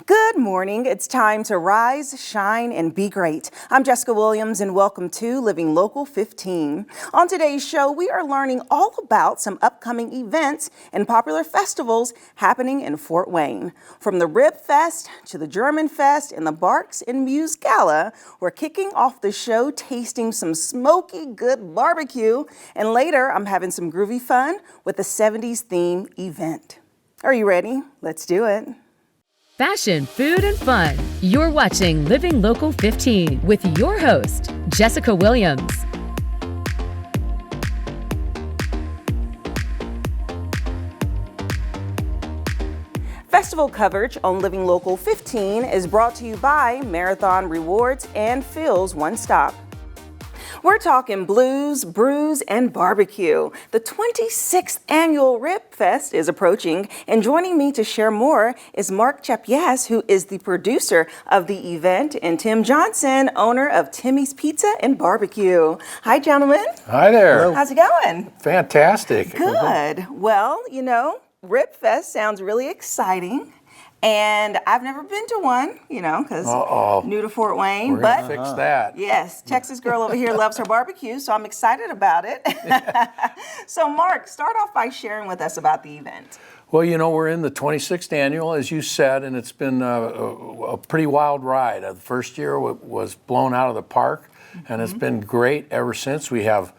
Good morning. It's time to rise, shine, and be great. I'm Jessica Williams, and welcome to Living Local 15. On today's show, we are learning all about some upcoming events and popular festivals happening in Fort Wayne. From the Ribfest to the Gemanfest and the Barks Mews Gala, we're kicking off the show tasting some smoky good barbecue, and later I'm having some groovy fun with a 70s theme event. Are you ready? Let's do it. Fashion, food, and fun. You're watching Living Local 15 with your host, Jessica Williams. Festival coverage on Living Local 15 is brought to you by Marathon Rewards and Phil's One Stop. We're talking blues, brews, and barbecue. The 26th annual Ribfest is approaching, and joining me to share more is Mark Chapias, who is the producer of the event, and Tim Johnson, owner of Timmy's Pizza and Barbecue. Hi, gentlemen. Hi there. Hello. How's it going? Fantastic. Good. Well, you know, Ribfest sounds really exciting. And I've never been to one, you know, because new to Fort Wayne. We're gonna fix that. Yes, Texas girl over here loves her barbecue, so I'm excited about it. So, Mark, start off by sharing with us about the event. Well, you know, we're in the 26th annual, as you said, and it's been a pretty wild ride. The first year was blown out of the park, and it's been great ever since. We have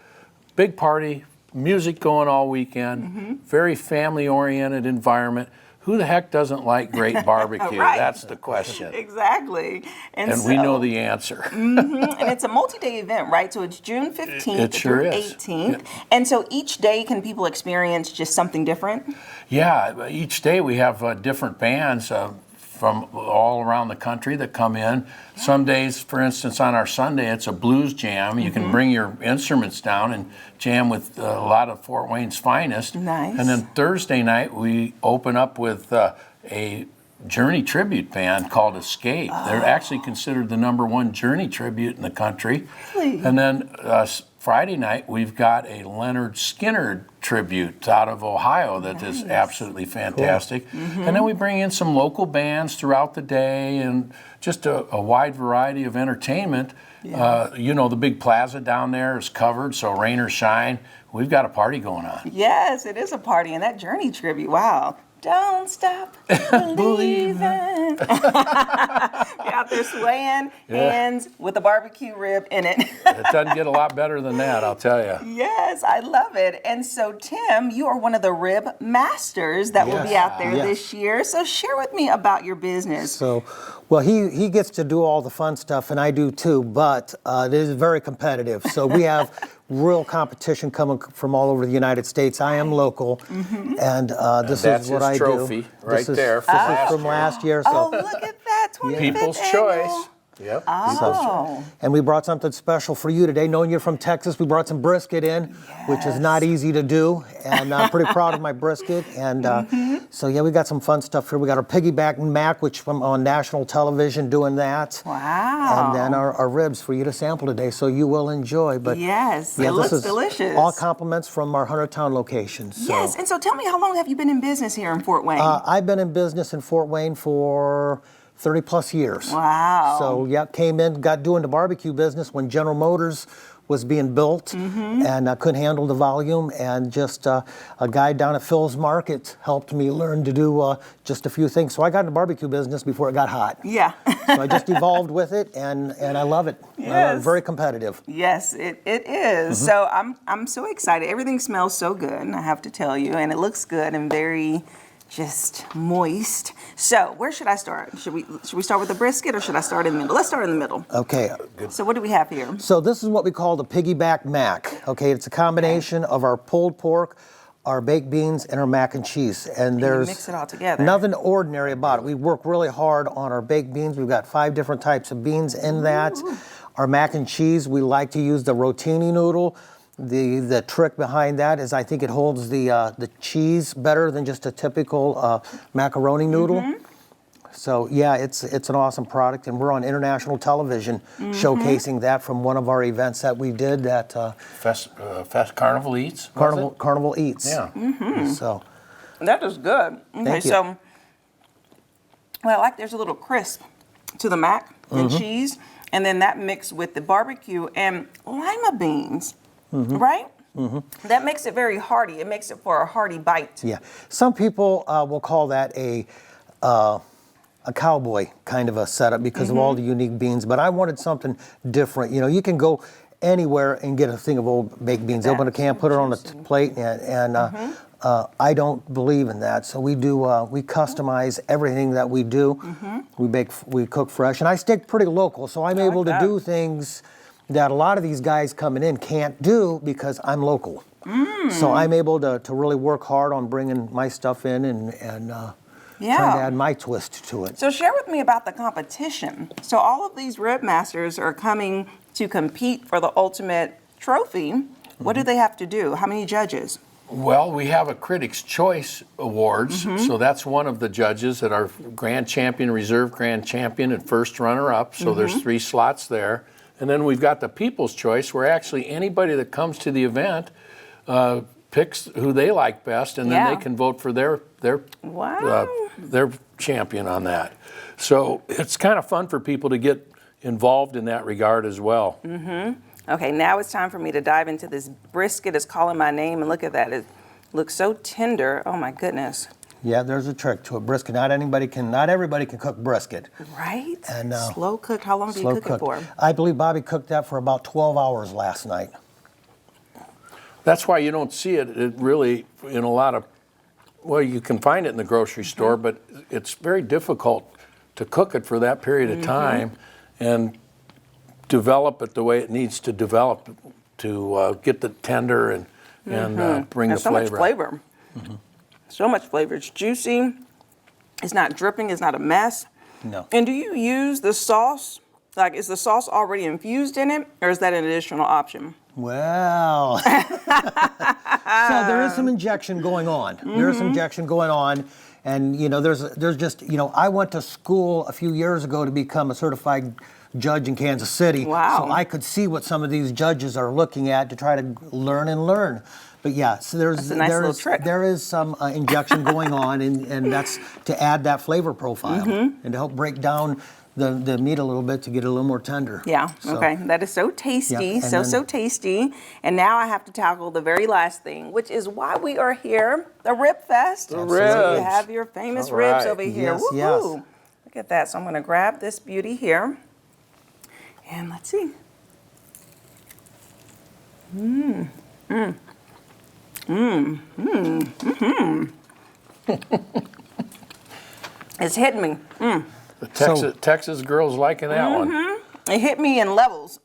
big party, music going all weekend, very family-oriented environment. Who the heck doesn't like great barbecue? Right. That's the question. Exactly. And so, we know the answer. And it's a multi-day event, right? So it's June 15th sure through is. 18th. Yeah. And so each day, can people experience just something different? Yeah, each day we have different bands from all around the country that come in. Some days, for instance, on our Sunday, it's a blues jam. You can bring your instruments down and jam with a lot of Fort Wayne's finest. Nice. And then Thursday night, we open up with a Journey tribute band called Escape. They're actually considered the #1 Journey tribute in the country. Really? And then Friday night, we've got a Leonard Skinner tribute out of Ohio that is absolutely fantastic. Cool. And then we bring in some local bands throughout the day and just a wide variety of entertainment. Yeah. You know, the big plaza down there is covered, so rain or shine, we've got a party going on. Yes, it is a party, and that Journey tribute, wow. Don't stop believing. You're out there swaying, hands with a barbecue rib in it. It doesn't get a lot better than that, I'll tell you. Yes, I love it. And so, Tim, you are one of the rib masters that will be out there this year. So share with me about your business. So, well, he gets to do all the fun stuff, and I do too, but it is very competitive. So we have real competition coming from all over the United States. I am local, and this is what I do. That's his trophy right there. This is from last year. So. Oh, look at that, 25th People's annual. Choice. Yep. Oh. And we brought something special for you today. Knowing you're from Texas, we brought some brisket in, which is not easy to do. And I'm pretty proud of my brisket. And so, yeah, we got some fun stuff here. We got our piggyback mac, which I'm on national television doing that. Wow. And then our ribs for you to sample today, so you will enjoy. But yes, yeah, it looks delicious. All compliments from our Huntertown location. So. Yes, and so tell me, how long have you been in business here in Fort Wayne? I've been in business in Fort Wayne for 30 plus years. Wow. So yeah, came in, got doing the barbecue business when General Motors was being built, and I couldn't handle the volume, and just a guy down at Phil's Market helped me learn to do just a few things. So I got in the barbecue business before it got hot. Yeah. So I just evolved with it, and I love it. Yes. Very competitive. Yes, it is. So I'm so excited. Everything smells so good, I have to tell you, and it looks good and very just moist. So where should I start? Should we start with the brisket, or should I start in the middle? Let's start in the middle. Okay. So what do we have here? So this is what we call the piggyback mac. Okay, it's a combination of our pulled pork, our baked beans, and our mac and cheese. And there's mix it all together. Nothing ordinary about it. We work really hard on our baked beans. We've got 5 different types of beans in that. Our mac and cheese, we like to use the rotini noodle. The trick behind that is I think it holds the cheese better than just a typical macaroni noodle. So yeah, it's an awesome product, and we're on international television showcasing that from one of our events that we did at Carnival Eats. Carnival Eats. Yeah. So that is good. Okay, Thank you. so well, I like there's a little crisp to the mac and cheese, and then that mixed with the barbecue and lima beans, right? That makes it very hearty. It makes it for a hearty bite. Yeah. Some people will call that a cowboy kind of a setup because of all the unique beans, but I wanted something different. You know, you can go anywhere and get a thing of old baked beans, open a can, put it on a plate, and I don't believe in that. So we do, we customize everything that we do. We cook fresh, and I stick pretty local, so I'm able to do things that a lot of these guys coming in can't do because I'm local. So I'm able to really work hard on bringing my stuff in and trying to add my twist to it. So share with me about the competition. So all of these rib masters are coming to compete for the ultimate trophy. What do they have to do? How many judges? Well, we have a Critics' Choice Awards, so that's one of the judges that are Grand Champion, Reserve Grand Champion, and First Runner-Up, so there's 3 slots there. And then we've got the People's Choice, where actually anybody that comes to the event picks who they like best, and then they can vote for their champion on that. So it's kind of fun for people to get involved in that regard as well. Okay, now it's time for me to dive into this brisket. It's calling my name, and look at that. It looks so tender. Oh my goodness. Yeah, there's a trick to a brisket. Not everybody can cook brisket. Right? And slow cook. How long do you cook it for? I believe Bobby cooked that for about 12 hours last night. That's why you don't see it really in a lot of, well, you can find it in the grocery store, but it's very difficult to cook it for that period of time and develop it the way it needs to develop to get the tender and bring the so flavor. Much flavor. So much flavor. It's juicy. It's not dripping. It's not a mess. No. And do you use the sauce? Like, is the sauce already infused in it, or is that an additional option? Well, so there is some injection going on. There is some injection going on. And, you know, there's just, you know, I went to school a few years ago to become a certified judge in Kansas City. Wow. So I could see what some of these judges are looking at to try to learn. But yeah, so That's a nice little trick. there is some injection going on, and that's to add that flavor profile and to help break down the meat a little bit to get it a little more tender. Yeah, So, okay. That is so tasty, Yeah, and so tasty. And now I have to tackle the very last thing, which is why we are here, the Ribfest. So you ribs. have your famous All ribs right. over here. Yes, Woohoo! yes. Look at that. So I'm going to grab this beauty here. And let's see. It's hitting me. The Texas girls liking that one. It hit me in levels.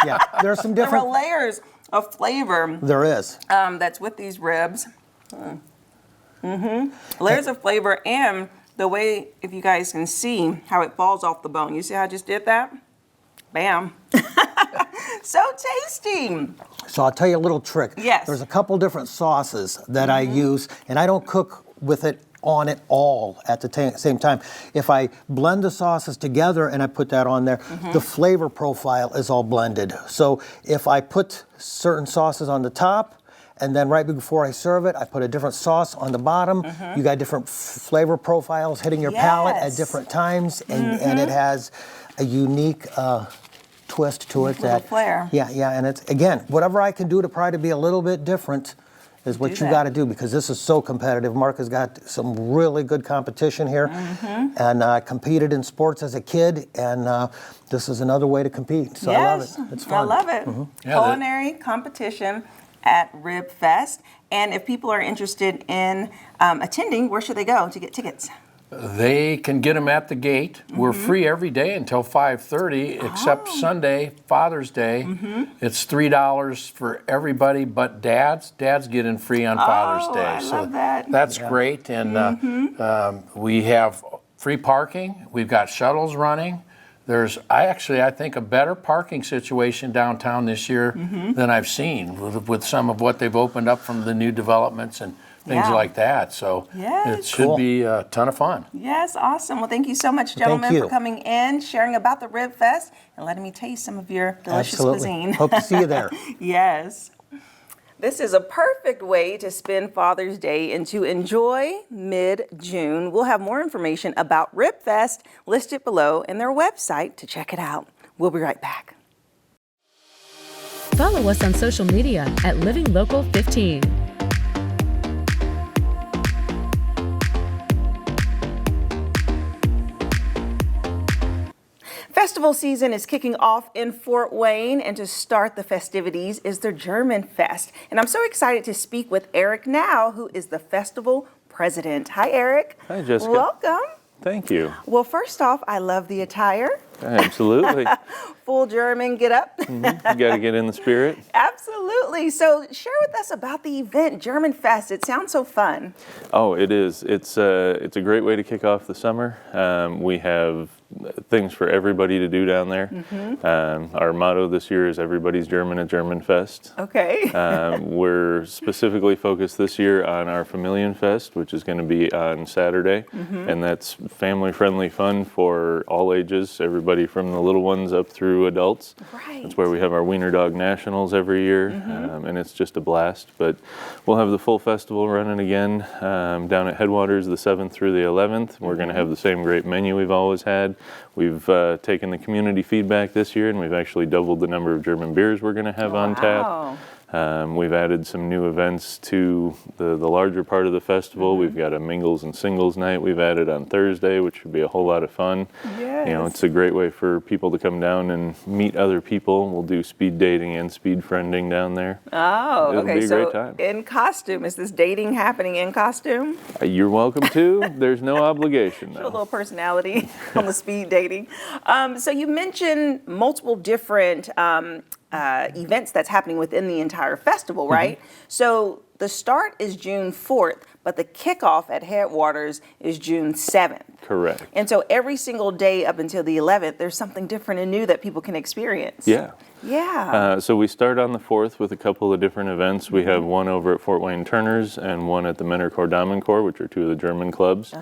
Yeah, there's some There are different. layers of flavor There is. that's with these ribs. Layers of flavor, and the way, if you guys can see, how it falls off the bone. You see how I just did that? Bam. So tasty. So I'll tell you a little trick. Yes. There's a couple different sauces that I use, and I don't cook with it on it all at the same time. If I blend the sauces together and I put that on there, the flavor profile is all blended. So if I put certain sauces on the top, and then right before I serve it, I put a different sauce on the bottom. You got different flavor profiles hitting your palate at Yes. different times, and it has a unique twist to it. Little flair. Yeah, and it's, again, whatever I can do to try to be a little bit different is what you that. got to do, because this is so competitive. Mark has got some really good competition here, and I competed in sports as a kid, and this is another way to compete. So I love it. It's fun. I love it. Yeah, Culinary competition at Ribfest. And if people are interested in attending, where should they go to get tickets? They can get them at the gate. We're free every day until 5:30, except Sunday, Father's Day. It's $3 for everybody but dads. Dads get in free on Father's Day. I love that. That's great. And we have free parking. We've got shuttles running. There's I think a better parking situation downtown this year than I've seen with some of what they've opened up from the new developments and things like that. So Yes. it should be a ton of fun. Yes, awesome. Well, thank you so much, gentlemen, you. for coming in, sharing about the Ribfest, and letting me taste some of your delicious Absolutely. cuisine. Hope to see you there. Yes. This is a perfect way to spend Father's Day and to enjoy mid-June. We'll have more information about Ribfest listed below in their website to check it out. We'll be right back. Follow us on social media at Living Local 15. Festival season is kicking off in Fort Wayne, and to start the festivities is the Gemanfest. And I'm so excited to speak with Eric now, who is the festival president. Hi, Eric. Hi, Jessica. Welcome. Thank you. Well, first off, I love the attire. Absolutely. Full German get up. You got to get in the spirit. Absolutely. So share with us about the event, Gemanfest. It sounds so fun. Oh, it is. It's a great way to kick off the summer. We have things for everybody to do down there. Our motto this year is everybody's German at Gemanfest. Okay. We're specifically focused this year on our Familienfest, which is going to be on Saturday. And that's family-friendly fun for all ages, everybody from the little ones up through adults. Right. That's where we have our Wiener Dog Nationals every year, and it's just a blast. But we'll have the full festival running again down at Headwaters the 7th through the 11th. We're going to have the same great menu we've always had. We've taken the community feedback this year, and we've actually doubled the number of German beers we're going to have on tap. We've added some new events to the larger part of the festival. We've got a mingles and singles night we've added on Thursday, which should be a whole lot of fun. Yes. You know, it's a great way for people to come down and meet other people. We'll do speed dating and speed friending down there. Oh, It'll okay. be a So great time. in costume, is this dating happening in costume? You're welcome to. There's no obligation, A though. little personality on the speed dating. So you mentioned multiple different events that's happening within the entire festival, right? So the start is June 4th, but the kickoff at Headwaters is June 7th. Correct. And so every single day up until the 11th, there's something different and new that people can experience. Yeah. Yeah. So we start on the 4th with a couple of different events. We have one over at Fort Wayne Turner's and one at the Männer Corps Damen Corps, which are two of the German clubs.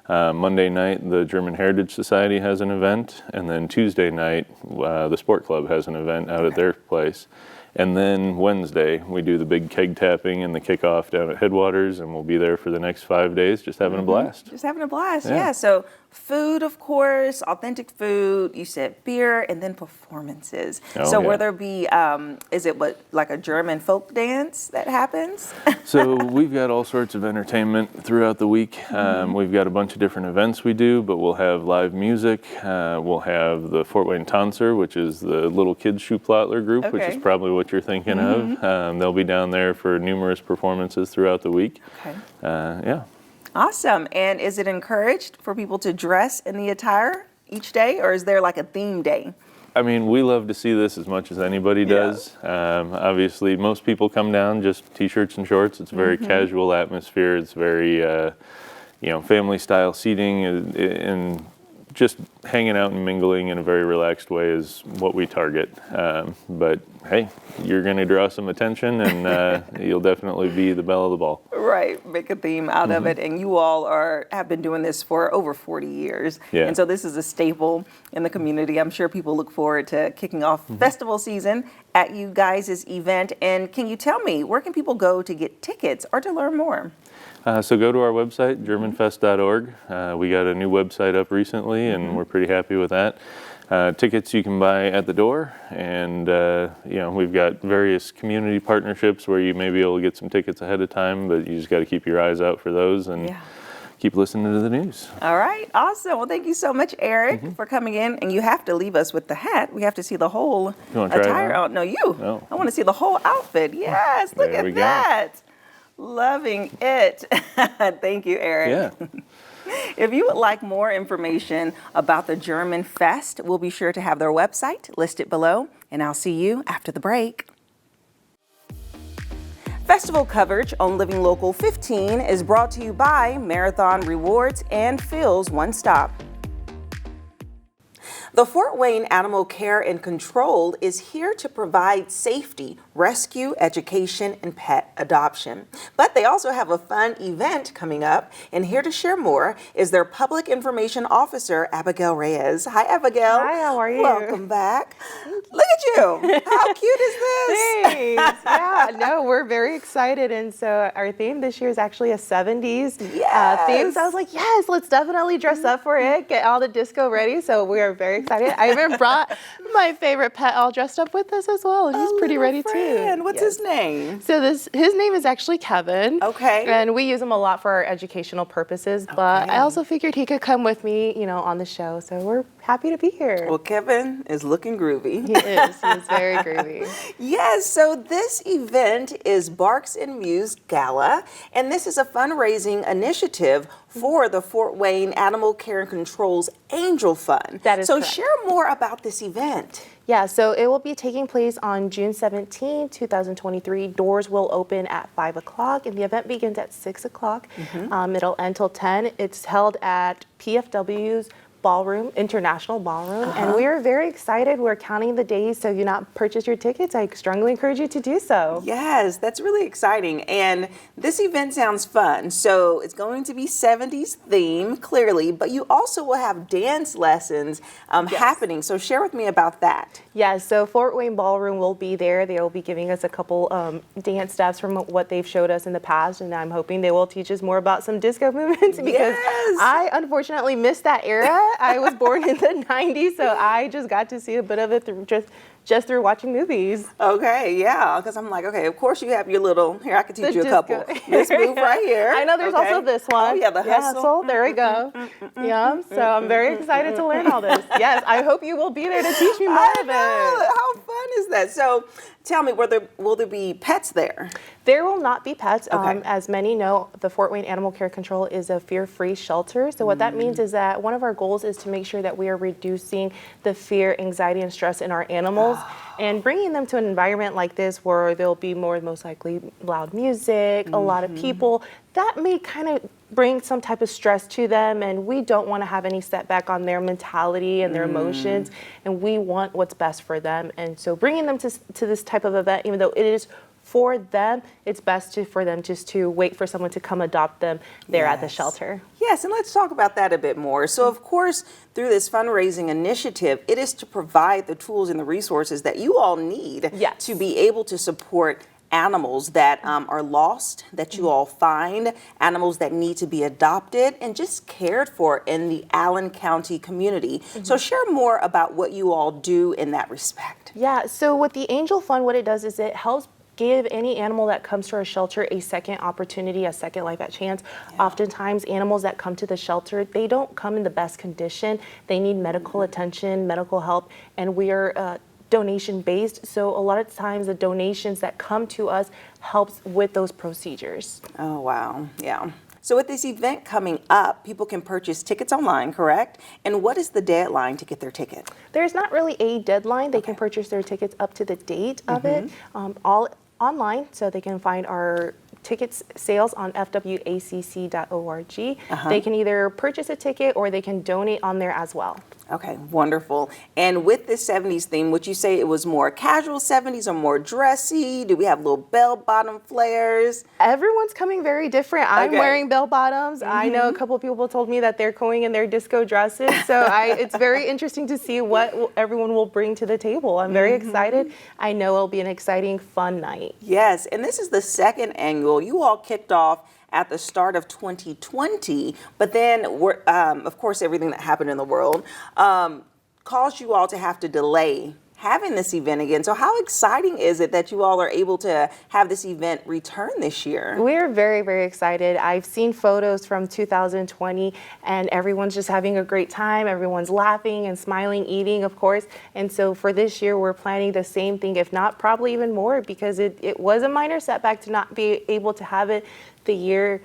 Monday night, the German Heritage Society has an event, and then Tuesday night, the Sport Club has an event out at their place. And then Wednesday, we do the big keg tapping and the kickoff down at Headwaters, and we'll be there for the next 5 days just having a blast. Just having a blast, Yeah. yeah. So food, of course, authentic food, you said beer, and then performances. Oh, So yeah. will there be, is it like a German folk dance that happens? So we've got all sorts of entertainment throughout the week. We've got a bunch of different events we do, but we'll have live music. We'll have the Fort Wayne Tanzer, which is the little kids Schuhplattler group, which is Okay. probably what you're thinking of. They'll be down there for numerous performances throughout the week. Okay. Yeah. Awesome. And is it encouraged for people to dress in the attire each day, or is there like a theme day? I mean, we love to see this as much as anybody does. Obviously, most people come down just t-shirts and shorts. It's a very casual atmosphere. It's very, family style seating, and just hanging out and mingling in a very relaxed way is what we target. But hey, you're going to draw some attention, and you'll definitely be the belle of the ball. Right, make a theme out of it. And you all have been doing this for over 40 years. Yeah. And so this is a staple in the community. I'm sure people look forward to kicking off festival season at you guys' event. And can you tell me, where can people go to get tickets or to learn more? So go to our website, germanfest.org. We got a new website up recently, and we're pretty happy with that. Tickets you can buy at the door, and we've got various community partnerships where you may be able to get some tickets ahead of time, but you just got to keep your eyes out for those and keep listening to the news. All right, awesome. Well, thank you so much, Eric, for coming in. And you have to leave us with the hat. We have to see the whole You wanna try it attire. on? Oh, no, you. Oh. I want to see the whole outfit. Yes, look There at we go. that. Loving it. Thank you, Eric. Yeah. If you would like more information about the Gemanfest, we'll be sure to have their website listed below, and I'll see you after the break. Festival coverage on Living Local 15 is brought to you by Marathon Rewards and Phil's One Stop. The Fort Wayne Animal Care and Control is here to provide safety, rescue, education, and pet adoption. But they also have a fun event coming up, and here to share more is their Public Information Officer, Abigail Reyes. Hi, Abigail. Hi, how are you? Welcome back. Look at you. How cute is this? Thanks. Yeah, no, we're very excited. And so our theme this year is actually a 70s theme. So I was like, yes, let's definitely dress up for it, get all the disco ready. So we are very excited. I even brought my favorite pet all dressed up with us as well. And he's pretty ready too. What's his name? So his name is actually Kevin. Okay. And we use him a lot for our educational purposes. But I also figured he could come with me, on the show. So we're happy to be here. Well, Kevin is looking groovy. He is. He is very groovy. Yes, so this event is Barks Mews Gala, and this is a fundraising initiative for the Fort Wayne Animal Care and Control's Angel Fund. That is so correct. Share more about this event. Yeah, so it will be taking place on June 17, 2023. Doors will open at 5 o'clock, and the event begins at 6 o'clock. It'll end till 10. It's held at PFW's Ballroom, International Ballroom, and we are very excited. We're counting the days, so if you've not purchased your tickets, I strongly encourage you to do so. Yes, that's really exciting. And this event sounds fun. So it's going to be 70s theme, clearly, but you also will have dance lessons happening. So share with me about that. Yeah, so Fort Wayne Ballroom will be there. They will be giving us a couple dance steps from what they've showed us in the past, and I'm hoping they will teach us more about some disco movements because I unfortunately missed that era. I was born in the 90s, so I just got to see a bit of it through just through watching movies. Okay, yeah, because I'm like, okay, of course you have your little, here, I can teach you a disco. couple. This move right here. I know there's also this one. Oh, yeah, the hustle. There we go. Yeah, so I'm very excited to learn all this. Yes, I hope you will be there to teach me more I of it. know. How fun is that? So tell me, will there be pets there? There will not be pets. Okay. As many know, the Fort Wayne Animal Care Control is a fear-free shelter. So what that means is that one of our goals is to make sure that we are reducing the fear, anxiety, and stress in our animals and bringing them to an environment like this where there'll be most likely loud music, a lot of people. That may kind of bring some type of stress to them, and we don't want to have any setback on their mentality and their emotions, and we want what's best for them. And so bringing them to this type of event, even though it is for them, it's best for them just to wait for someone to come adopt them there at the shelter. Yes, and let's talk about that a bit more. So, of course, through this fundraising initiative, it is to provide the tools and the resources that you all need to be able to support animals that are lost, that you all find, animals that need to be adopted and just cared for in the Allen County community. So share more about what you all do in that respect. Yeah, so with the Angel Fund, what it does is it helps give any animal that comes to our shelter a second opportunity, a second life at chance. Oftentimes, animals that come to the shelter, they don't come in the best condition. They need medical attention, medical help, and we are donation based. So a lot of times the donations that come to us helps with those procedures. Oh, wow. Yeah. So with this event coming up, people can purchase tickets online, correct? And what is the deadline to get their ticket? There's not really a deadline. They can purchase their tickets up to the date of it, all online, so they can find our tickets sales on fwacc.org. They can either purchase a ticket or they can donate on there as well. Okay, wonderful. And with this 70s theme, would you say it was more casual 70s or more dressy? Do we have little bell-bottom flares? Everyone's coming very different. I'm wearing bell bottoms. I know a couple of people told me that they're going in their disco dresses. So it's very interesting to see what everyone will bring to the table. I'm very excited. I know it'll be an exciting, fun night. Yes, and this is the second annual. You all kicked off at the start of 2020, but then, of course, everything that happened in the world caused you all to have to delay having this event again. So how exciting is it that you all are able to have this event return this year? We're very, very excited. I've seen photos from 2020 and everyone's just having a great time. Everyone's laughing and smiling, eating, of course. And so for this year, we're planning the same thing, if not probably even more, because it was a minor setback to not be able to have it the year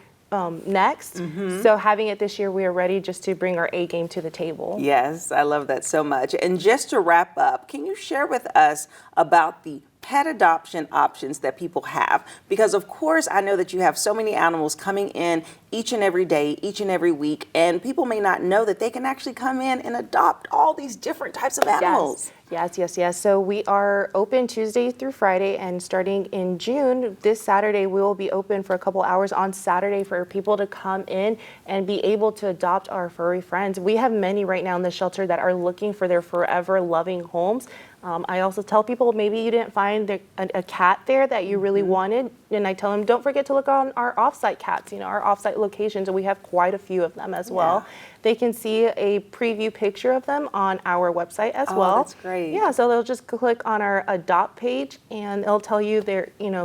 next. So having it this year, we are ready just to bring our A game to the table. Yes, I love that so much. And just to wrap up, can you share with us about the pet adoption options that people have? Because of course, I know that you have so many animals coming in each and every day, each and every week, and people may not know that they can actually come in and adopt all these different types of animals. Yes. So we are open Tuesday through Friday, and starting in June, this Saturday, we will be open for a couple hours on Saturday for people to come in and be able to adopt our furry friends. We have many right now in the shelter that are looking for their forever loving homes. I also tell people maybe you didn't find a cat there that you really wanted, and I tell them don't forget to look on our offsite cats, our offsite locations, and we have quite a few of them as well. They can see a preview picture of them on our website as well. That's great. Yeah, so they'll just click on our adopt page, and it'll tell you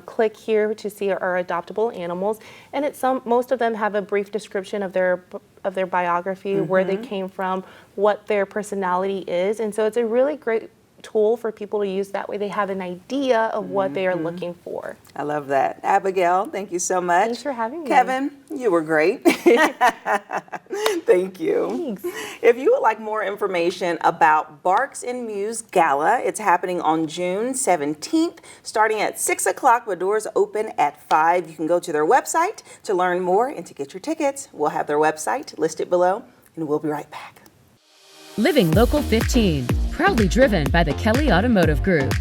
click here to see our adoptable animals, and most of them have a brief description of their biography, where they came from, what their personality is, and so it's a really great tool for people to use. That way they have an idea of what they are looking for. I love that. Abigail, thank you so much. Thanks for having me. Kevin, you were great. Thank you. Thanks. If you would like more information about Barks Mews Gala, it's happening on June 17th, starting at 6 o'clock with doors open at 5. You can go to their website to learn more and to get your tickets. We'll have their website listed below, and we'll be right back. Living Local 15, proudly driven by the Kelly Automotive Group.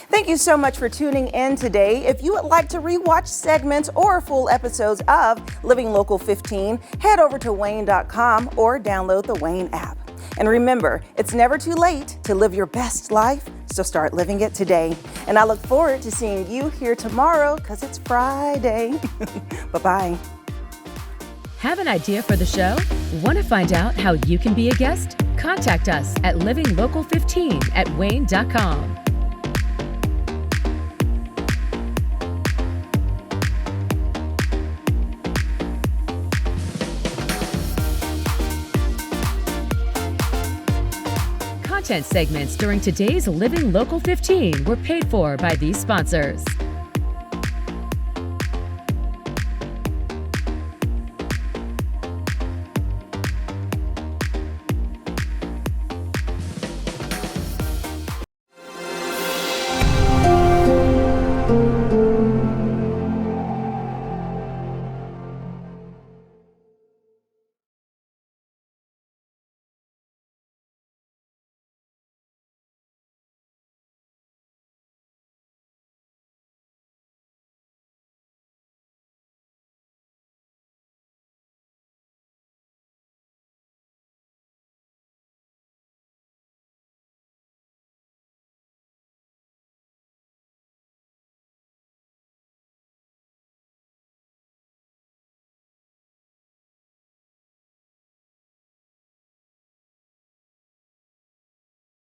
Thank you so much for tuning in today. If you would like to rewatch segments or full episodes of Living Local 15, head over to WANE.com or download the WANE app. And remember, it's never too late to live your best life, so start living it today. And I look forward to seeing you here tomorrow because it's Friday. Bye-bye. Have an idea for the show? Want to find out how you can be a guest? Contact us at livinglocal15@WANE.com. Content segments during today's Living Local 15 were paid for by these sponsors.